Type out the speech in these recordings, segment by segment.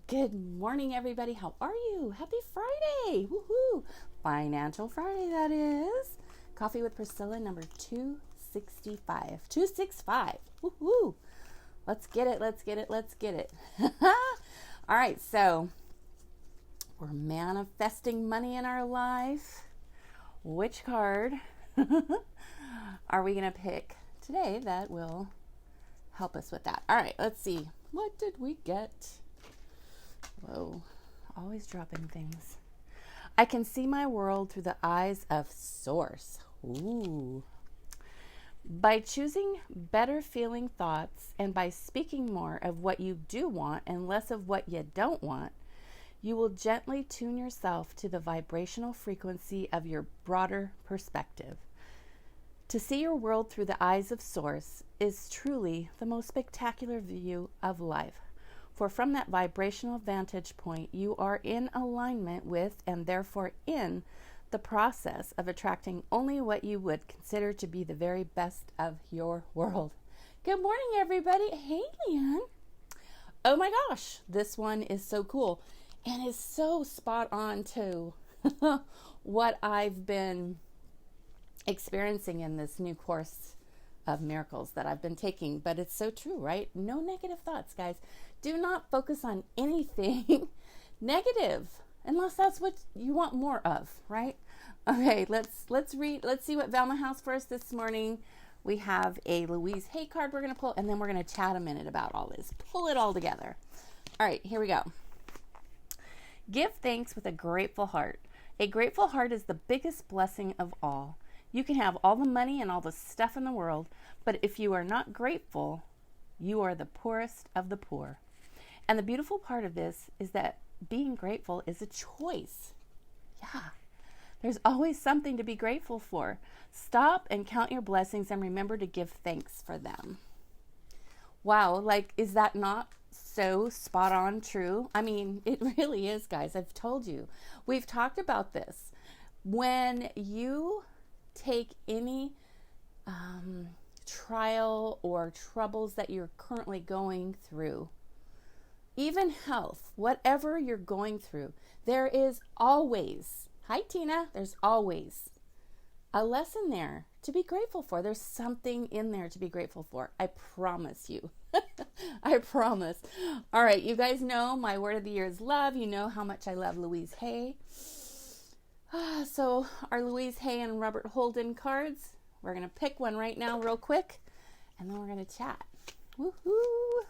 Good morning, everybody. How are you? Happy Friday. Woohoo. Financial Friday, that is. Coffee with Priscilla, number 265. 265. Woohoo. Let's get it. Let's get it. Let's get it. All right, so we're manifesting money in our life. Which card are we going to pick today that will help us with that? All right, let's see. What did we get? Whoa, always dropping things. I can see my world through the eyes of Source. Ooh. By choosing better feeling thoughts and by speaking more of what you do want and less of what you don't want, you will gently tune yourself to the vibrational frequency of your broader perspective. To see your world through the eyes of Source is truly the most spectacular view of life. For from that vibrational vantage point, you are in alignment with and therefore in the process of attracting only what you would consider to be the very best of your world. Good morning, everybody. Hey, Leanne. Oh my gosh, this one is so cool and is so spot on to what I've been experiencing in this new course of miracles that I've been taking. But it's so true, right? No negative thoughts, guys. Do not focus on anything negative unless that's what you want more of, right? Okay, let's read. Let's see what Velma has for us this morning. We have a Louise Hay card we're going to pull, and then we're going to chat a minute about all this. Pull it all together. All right, here we go. Give thanks with a grateful heart. A grateful heart is the biggest blessing of all. You can have all the money and all the stuff in the world, but if you are not grateful, you are the poorest of the poor. And the beautiful part of this is that being grateful is a choice. Yeah, there's always something to be grateful for. Stop and count your blessings and remember to give thanks for them. Wow, like, is that not so spot on true? I mean, it really is, guys. I've told you. We've talked about this. When you take any trial or troubles that you're currently going through, even health, whatever you're going through, there is always, hi Tina, there's always a lesson there to be grateful for. There's something in there to be grateful for. I promise you. I promise. All right, you guys know my word of the year is love. You know how much I love Louise Hay. So our Louise Hay and Robert Holden cards, we're going to pick one right now real quick, and then we're going to chat. Woohoo!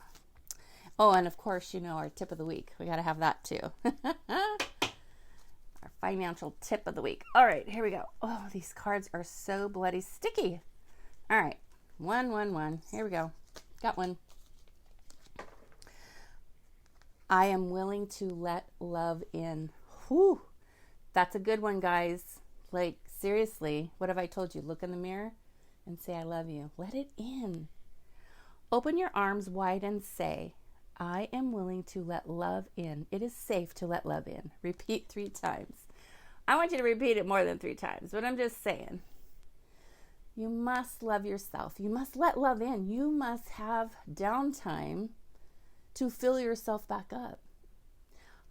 Oh, and of course, you know, our tip of the week. We got to have that too. Our financial tip of the week. All right, here we go. Oh, these cards are so bloody sticky. All right, 1. Here we go. Got one. I am willing to let love in. Whew. That's a good one, guys. Like, seriously, what have I told you? Look in the mirror and say, I love you. Let it in. Open your arms wide and say, I am willing to let love in. It is safe to let love in. Repeat 3 times. I want you to repeat it more than 3 times, but I'm just saying. You must love yourself. You must let love in. You must have downtime to fill yourself back up.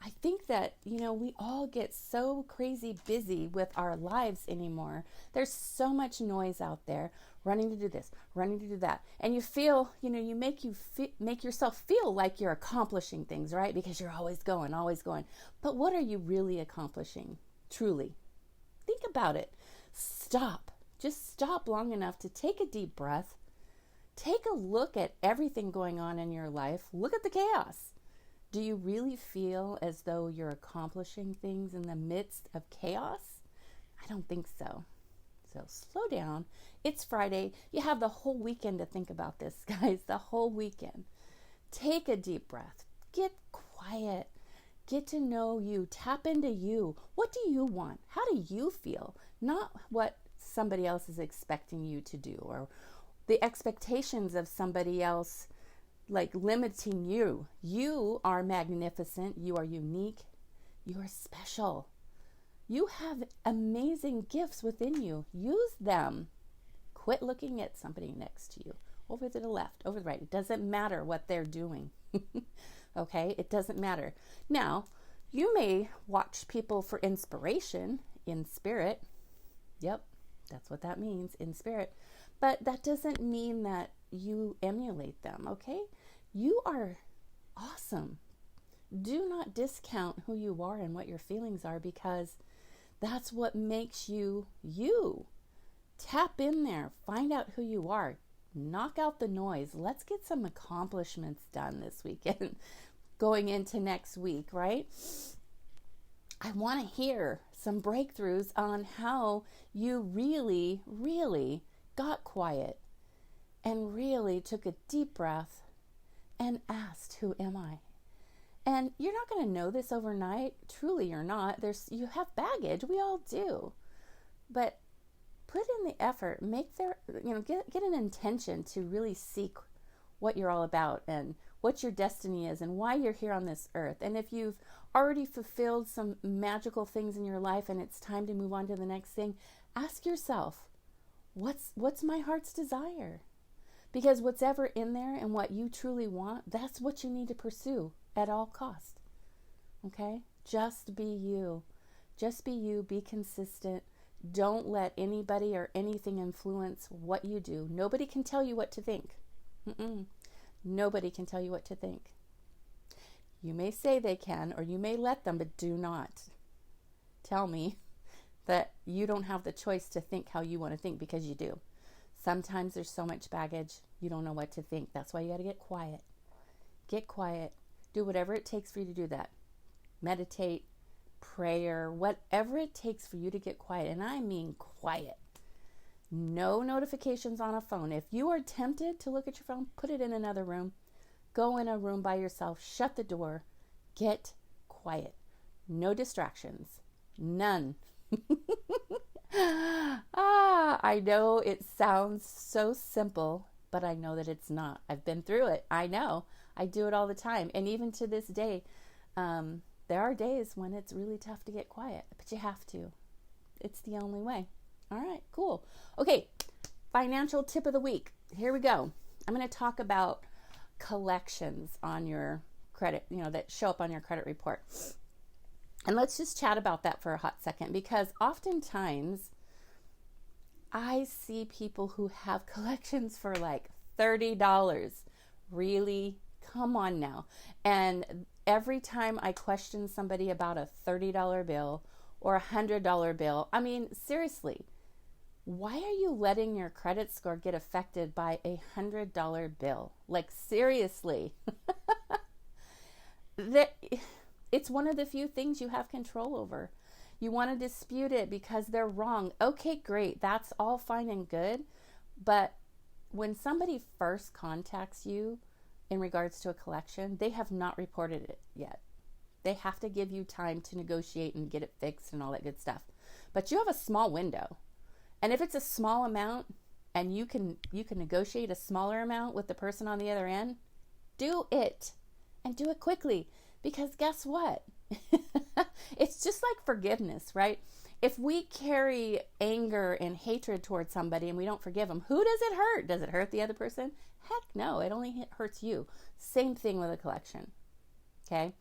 I think that, you know, we all get so crazy busy with our lives anymore. There's so much noise out there, running to do this, running to do that. And you feel, you know, you make yourself feel like you're accomplishing things, right? Because you're always going, always going. But what are you really accomplishing, truly? Think about it. Stop. Just stop long enough to take a deep breath. Take a look at everything going on in your life. Look at the chaos. Do you really feel as though you're accomplishing things in the midst of chaos? I don't think so. So slow down. It's Friday. You have the whole weekend to think about this, guys. The whole weekend. Take a deep breath. Get quiet. Get to know you. Tap into you. What do you want? How do you feel? Not what somebody else is expecting you to do or the expectations of somebody else like limiting you. You are magnificent. You are unique. You are special. You have amazing gifts within you. Use them. Quit looking at somebody next to you. Over to the left, over to the right. It doesn't matter what they're doing. Okay? It doesn't matter. Now, you may watch people for inspiration in spirit. Yep, that's what that means, in spirit. But that doesn't mean that you emulate them, okay? You are awesome. Do not discount who you are and what your feelings are, because that's what makes you you. Tap in there, find out who you are, knock out the noise. Let's get some accomplishments done this weekend, going into next week, right? I want to hear some breakthroughs on how you really, really got quiet and really took a deep breath and asked, who am I? And you're not going to know this overnight. Truly, you're not. You have baggage. We all do. But put in the effort. Get an intention to really seek what you're all about and what your destiny is and why you're here on this earth. And if you've already fulfilled some magical things in your life and it's time to move on to the next thing, ask yourself, what's my heart's desire? Because what's ever in there and what you truly want, that's what you need to pursue at all cost. Okay? Just be you. Just be you. Be consistent. Don't let anybody or anything influence what you do. Nobody can tell you what to think. Nobody can tell you what to think. You may say they can, or you may let them, but do not tell me that you don't have the choice to think how you want to think, because you do. Sometimes there's so much baggage, you don't know what to think. That's why you got to get quiet. Get quiet. Do whatever it takes for you to do that. Meditate, prayer, whatever it takes for you to get quiet. And I mean quiet. No notifications on a phone. If you are tempted to look at your phone, put it in another room. Go in a room by yourself. Shut the door. Get quiet. No distractions. None. I know it sounds so simple, but I know that it's not. I've been through it. I know. I do it all the time. And even to this day, there are days when it's really tough to get quiet, but you have to. It's the only way. All right, cool. Okay, financial tip of the week. Here we go. I'm going to talk about collections on your credit, that show up on your credit report. And let's just chat about that for a hot second, because oftentimes I see people who have collections for like $30. Really? Come on now. And every time I question somebody about a $30 bill or a $100 bill, I mean, seriously, why are you letting your credit score get affected by a $100 bill? Like, seriously. It's one of the few things you have control over. You want to dispute it because they're wrong. Okay, great. That's all fine and good. But when somebody first contacts you in regards to a collection, they have not reported it yet. They have to give you time to negotiate and get it fixed and all that good stuff. But you have a small window. And if it's a small amount and you can negotiate a smaller amount with the person on the other end, do it. And do it quickly. Because guess what? It's just like forgiveness, right? If we carry anger and hatred towards somebody and we don't forgive them, who does it hurt? Does it hurt the other person? Heck no, it only hurts you. Same thing with a collection, okay?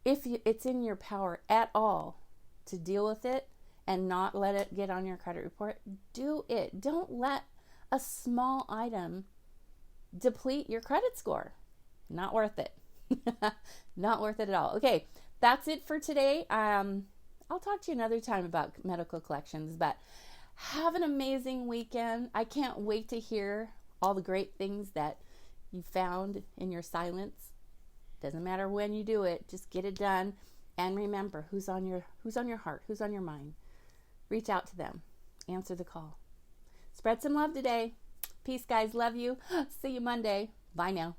If it's in your power at all to deal with it and not let it get on your credit report, do it. Don't let a small item deplete your credit score. Not worth it. Not worth it at all. Okay, that's it for today. I'll talk to you another time about medical collections, but have an amazing weekend. I can't wait to hear all the great things that you found in your silence. Doesn't matter when you do it, just get it done. And remember, who's on your heart, who's on your mind. Reach out to them. Answer the call. Spread some love today. Peace, guys. Love you. See you Monday. Bye now.